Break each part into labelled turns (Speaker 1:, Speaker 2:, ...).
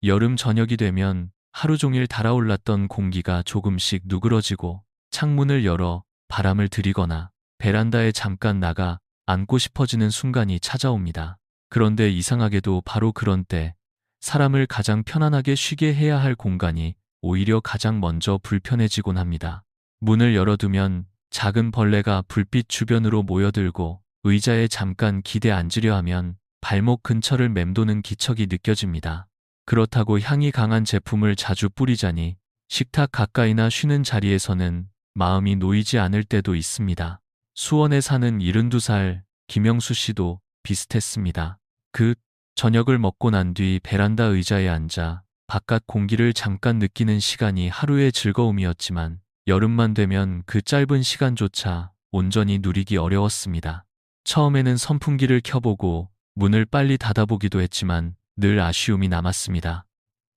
Speaker 1: 여름 저녁이 되면 하루 종일 달아올랐던 공기가 조금씩 누그러지고 창문을 열어 바람을 들이거나 베란다에 잠깐 나가 앉고 싶어지는 순간이 찾아옵니다. 그런데 이상하게도 바로 그런 때 사람을 가장 편안하게 쉬게 해야 할 공간이 오히려 가장 먼저 불편해지곤 합니다. 문을 열어두면 작은 벌레가 불빛 주변으로 모여들고 의자에 잠깐 기대 앉으려 하면 발목 근처를 맴도는 기척이 느껴집니다. 그렇다고 향이 강한 제품을 자주 뿌리자니 식탁 가까이나 쉬는 자리에서는 마음이 놓이지 않을 때도 있습니다. 수원에 사는 72살 김영수 씨도 비슷했습니다. 그 저녁을 먹고 난 뒤 베란다 의자에 앉아 바깥 공기를 잠깐 느끼는 시간이 하루의 즐거움이었지만 여름만 되면 그 짧은 시간조차 온전히 누리기 어려웠습니다. 처음에는 선풍기를 켜보고 문을 빨리 닫아보기도 했지만 늘 아쉬움이 남았습니다.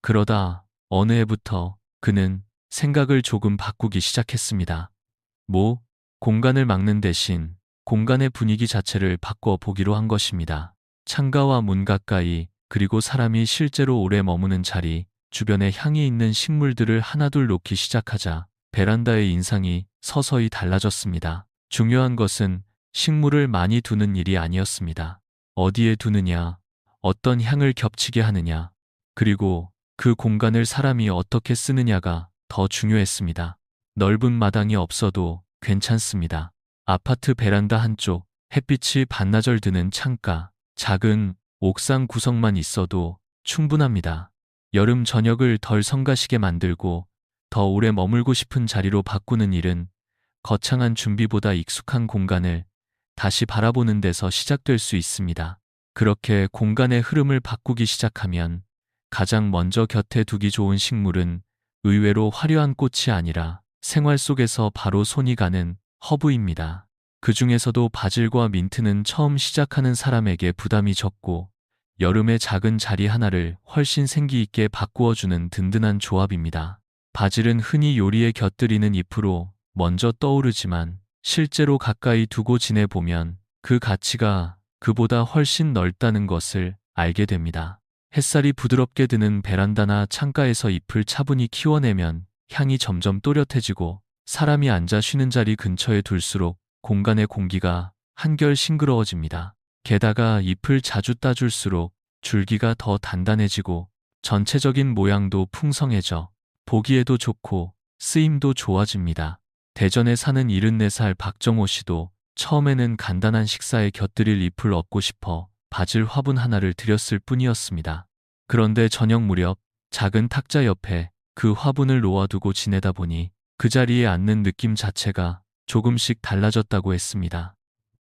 Speaker 1: 그러다 어느 해부터 그는 생각을 조금 바꾸기 시작했습니다. 공간을 막는 대신 공간의 분위기 자체를 바꿔 보기로 한 것입니다. 창가와 문 가까이 그리고 사람이 실제로 오래 머무는 자리, 주변에 향이 있는 식물들을 하나둘 놓기 시작하자 베란다의 인상이 서서히 달라졌습니다. 중요한 것은 식물을 많이 두는 일이 아니었습니다. 어디에 두느냐, 어떤 향을 겹치게 하느냐, 그리고 그 공간을 사람이 어떻게 쓰느냐가 더 중요했습니다. 넓은 마당이 없어도 괜찮습니다. 아파트 베란다 한쪽, 햇빛이 반나절 드는 창가, 작은 옥상 구석만 있어도 충분합니다. 여름 저녁을 덜 성가시게 만들고 더 오래 머물고 싶은 자리로 바꾸는 일은 거창한 준비보다 익숙한 공간을 다시 바라보는 데서 시작될 수 있습니다. 그렇게 공간의 흐름을 바꾸기 시작하면 가장 먼저 곁에 두기 좋은 식물은 의외로 화려한 꽃이 아니라 생활 속에서 바로 손이 가는 허브입니다. 그 중에서도 바질과 민트는 처음 시작하는 사람에게 부담이 적고 여름의 작은 자리 하나를 훨씬 생기 있게 바꾸어주는 든든한 조합입니다. 바질은 흔히 요리에 곁들이는 잎으로 먼저 떠오르지만 실제로 가까이 두고 지내보면 그 가치가 그보다 훨씬 넓다는 것을 알게 됩니다. 햇살이 부드럽게 드는 베란다나 창가에서 잎을 차분히 키워내면 향이 점점 또렷해지고 사람이 앉아 쉬는 자리 근처에 둘수록 공간의 공기가 한결 싱그러워집니다. 게다가 잎을 자주 따줄수록 줄기가 더 단단해지고 전체적인 모양도 풍성해져 보기에도 좋고 쓰임도 좋아집니다. 대전에 사는 74살 박정호 씨도 처음에는 간단한 식사에 곁들일 잎을 얻고 싶어 바질 화분 하나를 들였을 뿐이었습니다. 그런데 저녁 무렵 작은 탁자 옆에 그 화분을 놓아두고 지내다 보니 그 자리에 앉는 느낌 자체가 조금씩 달라졌다고 했습니다.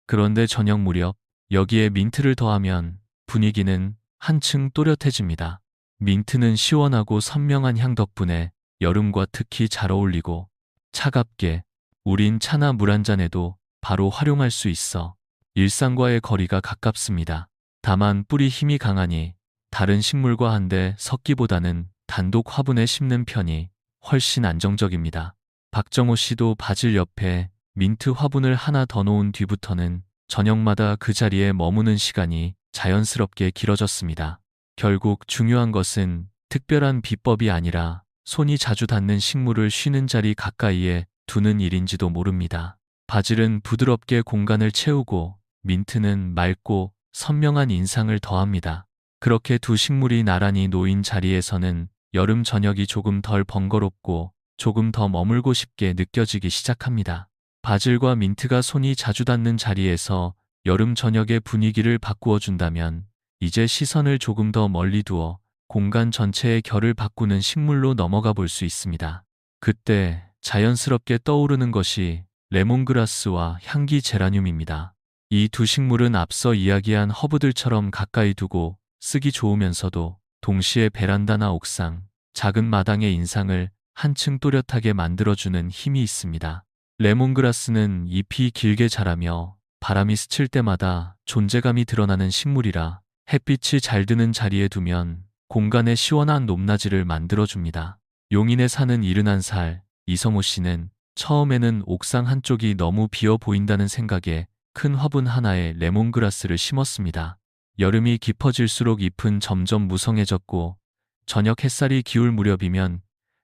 Speaker 1: 그런데 저녁 무렵 여기에 민트를 더하면 분위기는 한층 또렷해집니다. 민트는 시원하고 선명한 향 덕분에 여름과 특히 잘 어울리고 차갑게 우린 차나 물 한 잔에도 바로 활용할 수 있어 일상과의 거리가 가깝습니다. 다만 뿌리 힘이 강하니 다른 식물과 한데 섞기보다는 단독 화분에 심는 편이 훨씬 안정적입니다. 박정호 씨도 바질 옆에 민트 화분을 하나 더 놓은 뒤부터는 저녁마다 그 자리에 머무는 시간이 자연스럽게 길어졌습니다. 결국 중요한 것은 특별한 비법이 아니라 손이 자주 닿는 식물을 쉬는 자리 가까이에 두는 일인지도 모릅니다. 바질은 부드럽게 공간을 채우고 민트는 맑고 선명한 인상을 더합니다. 그렇게 두 식물이 나란히 놓인 자리에서는 여름 저녁이 조금 덜 번거롭고 조금 더 머물고 싶게 느껴지기 시작합니다. 바질과 민트가 손이 자주 닿는 자리에서 여름 저녁의 분위기를 바꾸어 준다면 이제 시선을 조금 더 멀리 두어 공간 전체의 결을 바꾸는 식물로 넘어가 볼 수 있습니다. 그때 자연스럽게 떠오르는 것이 레몬그라스와 향기 제라늄입니다. 이 두 식물은 앞서 이야기한 허브들처럼 가까이 두고 쓰기 좋으면서도 동시에 베란다나 옥상, 작은 마당의 인상을 한층 또렷하게 만들어주는 힘이 있습니다. 레몬그라스는 잎이 길게 자라며 바람이 스칠 때마다 존재감이 드러나는 식물이라 햇빛이 잘 드는 자리에 두면 공간에 시원한 높낮이를 만들어줍니다. 용인에 사는 71살 이성호 씨는 처음에는 옥상 한쪽이 너무 비어 보인다는 생각에 큰 화분 하나에 레몬그라스를 심었습니다. 여름이 깊어질수록 잎은 점점 무성해졌고 저녁 햇살이 기울 무렵이면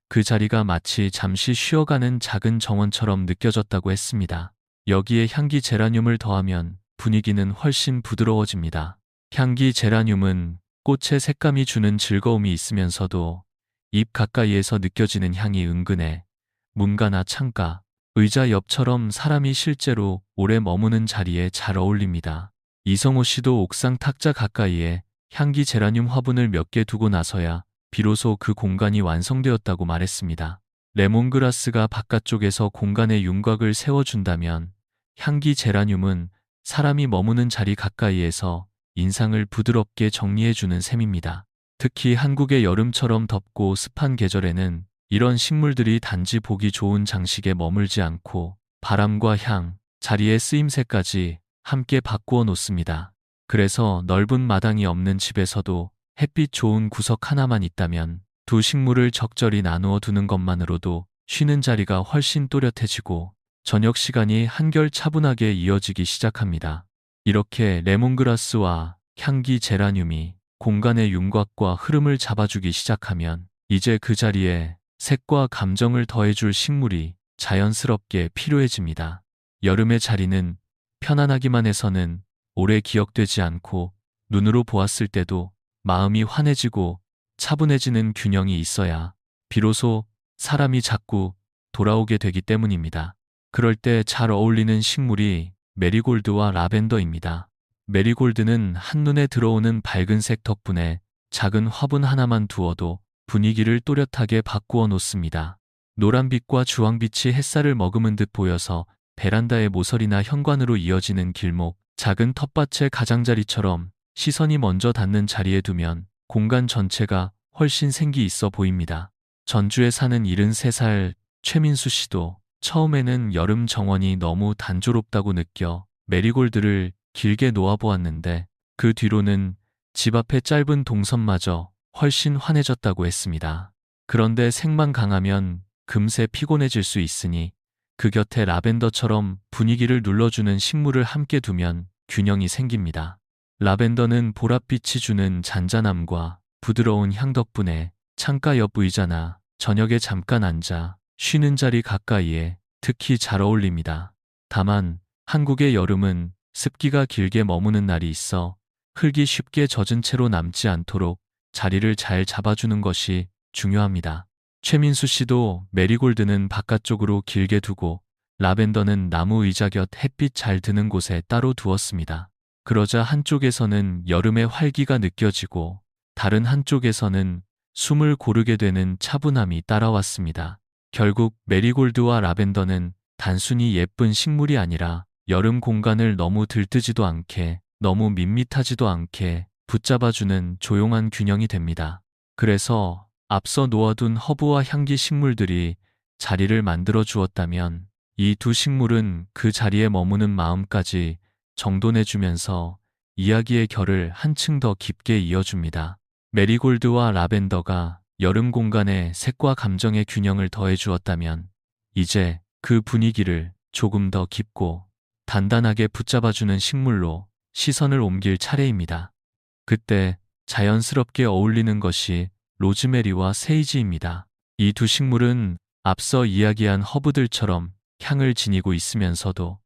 Speaker 1: 그 자리가 마치 잠시 쉬어가는 작은 정원처럼 느껴졌다고 했습니다. 여기에 향기 제라늄을 더하면 분위기는 훨씬 부드러워집니다. 향기 제라늄은 꽃의 색감이 주는 즐거움이 있으면서도 입 가까이에서 느껴지는 향이 은근해 문가나 창가, 의자 옆처럼 사람이 실제로 오래 머무는 자리에 잘 어울립니다. 이성호 씨도 옥상 탁자 가까이에 향기 제라늄 화분을 몇 개 두고 나서야 비로소 그 공간이 완성되었다고 말했습니다. 레몬그라스가 바깥쪽에서 공간에 윤곽을 세워준다면 향기 제라늄은 사람이 머무는 자리 가까이에서 인상을 부드럽게 정리해주는 셈입니다. 특히 한국의 여름처럼 덥고 습한 계절에는 이런 식물들이 단지 보기 좋은 장식에 머물지 않고 바람과 향, 자리의 쓰임새까지 함께 바꾸어 놓습니다. 그래서 넓은 마당이 없는 집에서도 햇빛 좋은 구석 하나만 있다면 두 식물을 적절히 나누어 두는 것만으로도 쉬는 자리가 훨씬 또렷해지고 저녁 시간이 한결 차분하게 이어지기 시작합니다. 이렇게 레몬그라스와 향기 제라늄이 공간의 윤곽과 흐름을 잡아주기 시작하면 이제 그 자리에 색과 감정을 더해줄 식물이 자연스럽게 필요해집니다. 여름의 자리는 편안하기만 해서는 오래 기억되지 않고 눈으로 보았을 때도 마음이 환해지고 차분해지는 균형이 있어야 비로소 사람이 자꾸 돌아오게 되기 때문입니다. 그럴 때 잘 어울리는 식물이 메리골드와 라벤더입니다. 메리골드는 한눈에 들어오는 밝은색 덕분에 작은 화분 하나만 두어도 분위기를 또렷하게 바꾸어 놓습니다. 노란빛과 주황빛이 햇살을 머금은 듯 보여서 베란다의 모서리나 현관으로 이어지는 길목, 작은 텃밭의 가장자리처럼 시선이 먼저 닿는 자리에 두면 공간 전체가 훨씬 생기 있어 보입니다. 전주에 사는 73살 최민수 씨도 처음에는 여름 정원이 너무 단조롭다고 느껴 메리골드를 길게 놓아보았는데 그 뒤로는 집 앞의 짧은 동선마저 훨씬 환해졌다고 했습니다. 그런데 색만 강하면 금세 피곤해질 수 있으니 그 곁에 라벤더처럼 분위기를 눌러주는 식물을 함께 두면 균형이 생깁니다. 라벤더는 보랏빛이 주는 잔잔함과 부드러운 향 덕분에 창가 옆 의자나 저녁에 잠깐 앉아 쉬는 자리 가까이에 특히 잘 어울립니다. 다만 한국의 여름은 습기가 길게 머무는 날이 있어 흙이 쉽게 젖은 채로 남지 않도록 자리를 잘 잡아주는 것이 중요합니다. 최민수 씨도 메리골드는 바깥쪽으로 길게 두고 라벤더는 나무 의자 곁 햇빛 잘 드는 곳에 따로 두었습니다. 그러자 한쪽에서는 여름의 활기가 느껴지고 다른 한쪽에서는 숨을 고르게 되는 차분함이 따라왔습니다. 결국 메리골드와 라벤더는 단순히 예쁜 식물이 아니라 여름 공간을 너무 들뜨지도 않게 너무 밋밋하지도 않게 붙잡아주는 조용한 균형이 됩니다. 그래서 앞서 놓아둔 허브와 향기 식물들이 자리를 만들어 주었다면 이 두 식물은 그 자리에 머무는 마음까지 정돈해주면서 이야기의 결을 한층 더 깊게 이어줍니다. 메리골드와 라벤더가 여름 공간에 색과 감정의 균형을 더해 주었다면 이제 그 분위기를 조금 더 깊고 단단하게 붙잡아주는 식물로 시선을 옮길 차례입니다. 그때 자연스럽게 어울리는 것이 로즈메리와 세이지입니다. 이 두 식물은 앞서 이야기한 허브들처럼 향을 지니고 있으면서도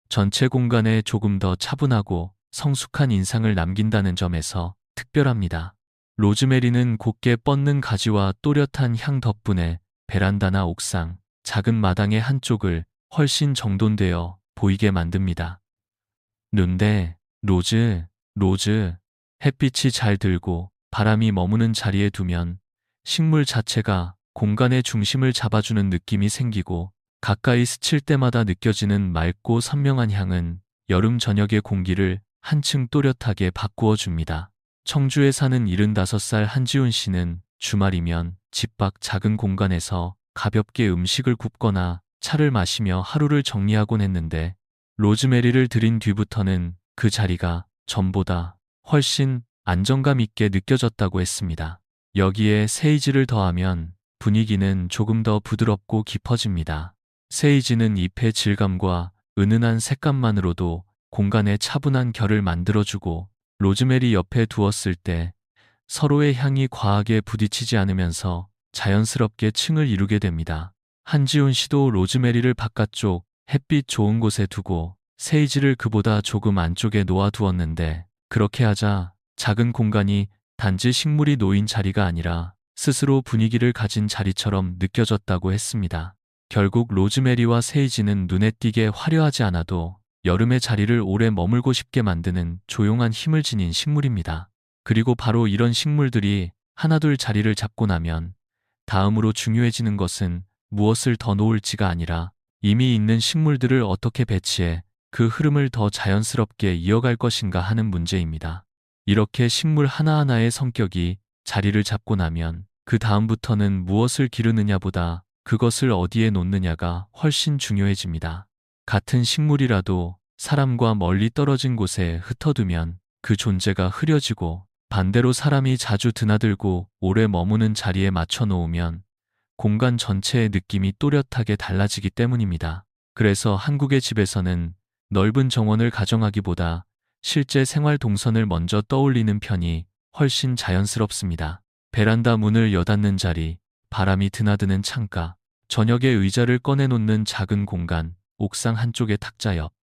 Speaker 1: 전체 공간에 조금 더 차분하고 성숙한 인상을 남긴다는 점에서 특별합니다. 로즈메리는 곱게 뻗는 가지와 또렷한 향 덕분에 베란다나 옥상, 작은 마당의 한쪽을 훨씬 정돈되어 보이게 만듭니다. 눈대, 로즈, 햇빛이 잘 들고 바람이 머무는 자리에 두면 식물 자체가 공간의 중심을 잡아주는 느낌이 생기고 가까이 스칠 때마다 느껴지는 맑고 선명한 향은 여름 저녁의 공기를 한층 또렷하게 바꾸어 줍니다. 청주에 사는 75살 한지훈 씨는 주말이면 집 밖 작은 공간에서 가볍게 음식을 굽거나 차를 마시며 하루를 정리하곤 했는데 로즈메리를 들인 뒤부터는 그 자리가 전보다 훨씬 안정감 있게 느껴졌다고 했습니다. 여기에 세이지를 더하면 분위기는 조금 더 부드럽고 깊어집니다. 세이지는 잎의 질감과 은은한 색감만으로도 공간에 차분한 결을 만들어주고 로즈메리 옆에 두었을 때 서로의 향이 과하게 부딪히지 않으면서 자연스럽게 층을 이루게 됩니다. 한지훈 씨도 로즈메리를 바깥쪽 햇빛 좋은 곳에 두고 세이지를 그보다 조금 안쪽에 놓아두었는데, 그렇게 하자 작은 공간이 단지 식물이 놓인 자리가 아니라 스스로 분위기를 가진 자리처럼 느껴졌다고 했습니다. 결국 로즈메리와 세이지는 눈에 띄게 화려하지 않아도 여름의 자리를 오래 머물고 싶게 만드는 조용한 힘을 지닌 식물입니다. 그리고 바로 이런 식물들이 하나둘 자리를 잡고 나면 다음으로 중요해지는 것은 무엇을 더 놓을지가 아니라 이미 있는 식물들을 어떻게 배치해 그 흐름을 더 자연스럽게 이어갈 것인가 하는 문제입니다. 이렇게 식물 하나하나의 성격이 자리를 잡고 나면 그 다음부터는 무엇을 기르느냐보다 그것을 어디에 놓느냐가 훨씬 중요해집니다. 같은 식물이라도 사람과 멀리 떨어진 곳에 흩어두면 그 존재가 흐려지고, 반대로 사람이 자주 드나들고 오래 머무는 자리에 맞춰 놓으면 공간 전체의 느낌이 또렷하게 달라지기 때문입니다. 그래서 한국의 집에서는 넓은 정원을 가정하기보다 실제 생활 동선을 먼저 떠올리는 편이 훨씬 자연스럽습니다. 베란다 문을 여닫는 자리, 바람이 드나드는 창가, 저녁에 의자를 꺼내놓는 작은 공간, 옥상 한쪽의 탁자 옆,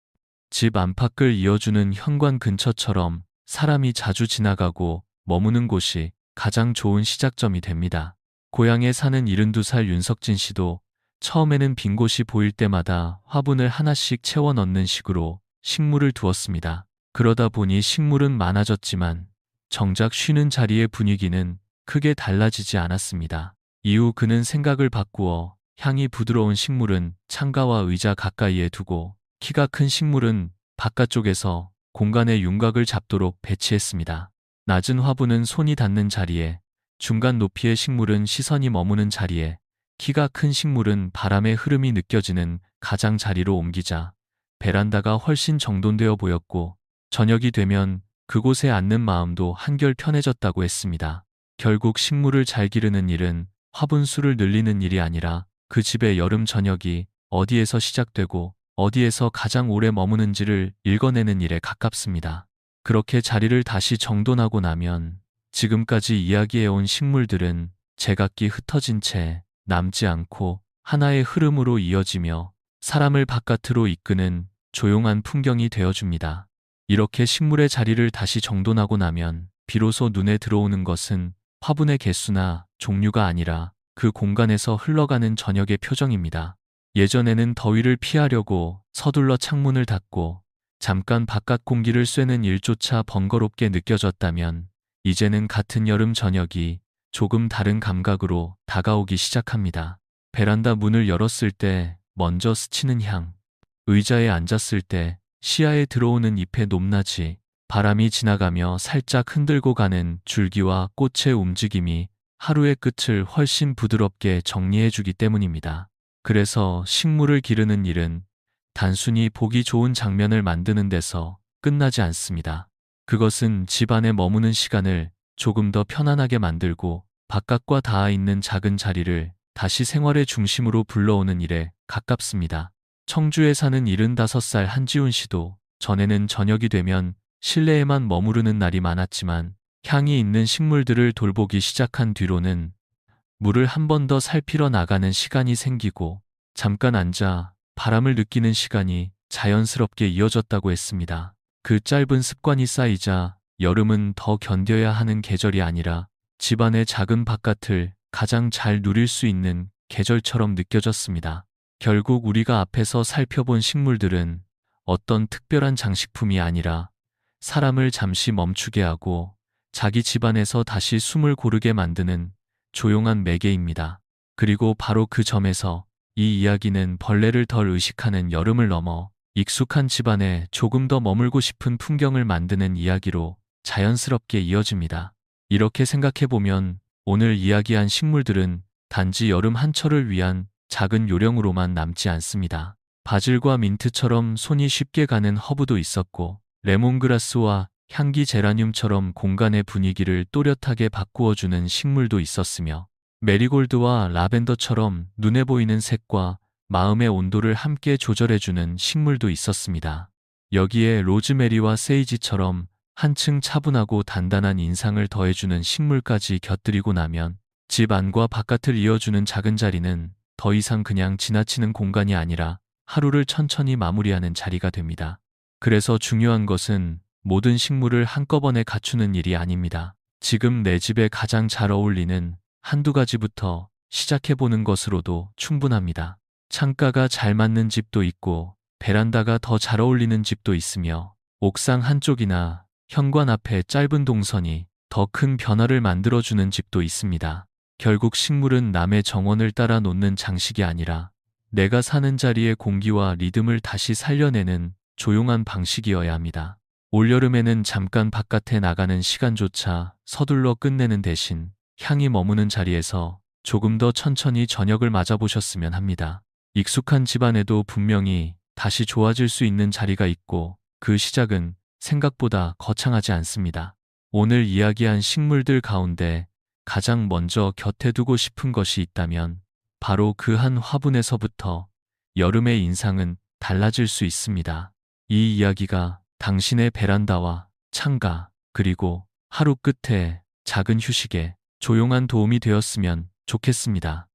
Speaker 1: 집 안팎을 이어주는 현관 근처처럼 사람이 자주 지나가고 머무는 곳이 가장 좋은 시작점이 됩니다. 고향에 사는 72살 윤석진 씨도 처음에는 빈 곳이 보일 때마다 화분을 하나씩 채워 넣는 식으로 식물을 두었습니다. 그러다 보니 식물은 많아졌지만 정작 쉬는 자리의 분위기는 크게 달라지지 않았습니다. 이후 그는 생각을 바꾸어 향이 부드러운 식물은 창가와 의자 가까이에 두고 키가 큰 식물은 바깥쪽에서 공간의 윤곽을 잡도록 배치했습니다. 낮은 화분은 손이 닿는 자리에, 중간 높이의 식물은 시선이 머무는 자리에, 키가 큰 식물은 바람의 흐름이 느껴지는 가장 자리로 옮기자 베란다가 훨씬 정돈되어 보였고, 저녁이 되면 그곳에 앉는 마음도 한결 편해졌다고 했습니다. 결국 식물을 잘 기르는 일은 화분 수를 늘리는 일이 아니라 그 집의 여름 저녁이 어디에서 시작되고 어디에서 가장 오래 머무는지를 읽어내는 일에 가깝습니다. 그렇게 자리를 다시 정돈하고 나면 지금까지 이야기해온 식물들은 제각기 흩어진 채 남지 않고 하나의 흐름으로 이어지며 사람을 바깥으로 이끄는 조용한 풍경이 되어줍니다. 이렇게 식물의 자리를 다시 정돈하고 나면 비로소 눈에 들어오는 것은 화분의 개수나 종류가 아니라 그 공간에서 흘러가는 저녁의 표정입니다. 예전에는 더위를 피하려고 서둘러 창문을 닫고 잠깐 바깥 공기를 쐬는 일조차 번거롭게 느껴졌다면, 이제는 같은 여름 저녁이 조금 다른 감각으로 다가오기 시작합니다. 베란다 문을 열었을 때 먼저 스치는 향, 의자에 앉았을 때 시야에 들어오는 잎의 높낮이, 바람이 지나가며 살짝 흔들고 가는 줄기와 꽃의 움직임이 하루의 끝을 훨씬 부드럽게 정리해주기 때문입니다. 그래서 식물을 기르는 일은 단순히 보기 좋은 장면을 만드는 데서 끝나지 않습니다. 그것은 집 안에 머무는 시간을 조금 더 편안하게 만들고 바깥과 닿아 있는 작은 자리를 다시 생활의 중심으로 불러오는 일에 가깝습니다. 청주에 사는 75살 한지훈 씨도 전에는 저녁이 되면 실내에만 머무르는 날이 많았지만 향이 있는 식물들을 돌보기 시작한 뒤로는 물을 한 번 더 살피러 나가는 시간이 생기고 잠깐 앉아 바람을 느끼는 시간이 자연스럽게 이어졌다고 했습니다. 그 짧은 습관이 쌓이자 여름은 더 견뎌야 하는 계절이 아니라 집안의 작은 바깥을 가장 잘 누릴 수 있는 계절처럼 느껴졌습니다. 결국 우리가 앞에서 살펴본 식물들은 어떤 특별한 장식품이 아니라 사람을 잠시 멈추게 하고 자기 집안에서 다시 숨을 고르게 만드는 조용한 매개입니다. 그리고 바로 그 점에서 이 이야기는 벌레를 덜 의식하는 여름을 넘어 익숙한 집안에 조금 더 머물고 싶은 풍경을 만드는 이야기로 자연스럽게 이어집니다. 이렇게 생각해보면 오늘 이야기한 식물들은 단지 여름 한철을 위한 작은 요령으로만 남지 않습니다. 바질과 민트처럼 손이 쉽게 가는 허브도 있었고, 레몬그라스와 향기 제라늄처럼 공간의 분위기를 또렷하게 바꾸어주는 식물도 있었으며, 메리골드와 라벤더처럼 눈에 보이는 색과 마음의 온도를 함께 조절해주는 식물도 있었습니다. 여기에 로즈메리와 세이지처럼 한층 차분하고 단단한 인상을 더해주는 식물까지 곁들이고 나면 집 안과 바깥을 이어주는 작은 자리는 더 이상 그냥 지나치는 공간이 아니라 하루를 천천히 마무리하는 자리가 됩니다. 그래서 중요한 것은 모든 식물을 한꺼번에 갖추는 일이 아닙니다. 지금 내 집에 가장 잘 어울리는 한두 가지부터 시작해보는 것으로도 충분합니다. 창가가 잘 맞는 집도 있고 베란다가 더 잘 어울리는 집도 있으며 옥상 한쪽이나 현관 앞에 짧은 동선이 더 큰 변화를 만들어주는 집도 있습니다. 결국 식물은 남의 정원을 따라 놓는 장식이 아니라 내가 사는 자리의 공기와 리듬을 다시 살려내는 조용한 방식이어야 합니다. 올여름에는 잠깐 바깥에 나가는 시간조차 서둘러 끝내는 대신 향이 머무는 자리에서 조금 더 천천히 저녁을 맞아보셨으면 합니다. 익숙한 집안에도 분명히 다시 좋아질 수 있는 자리가 있고 그 시작은 생각보다 거창하지 않습니다. 오늘 이야기한 식물들 가운데 가장 먼저 곁에 두고 싶은 것이 있다면 바로 그 한 화분에서부터 여름의 인상은 달라질 수 있습니다. 이 이야기가 당신의 베란다와 창가 그리고 하루 끝에 작은 휴식에 조용한 도움이 되었으면 좋겠습니다.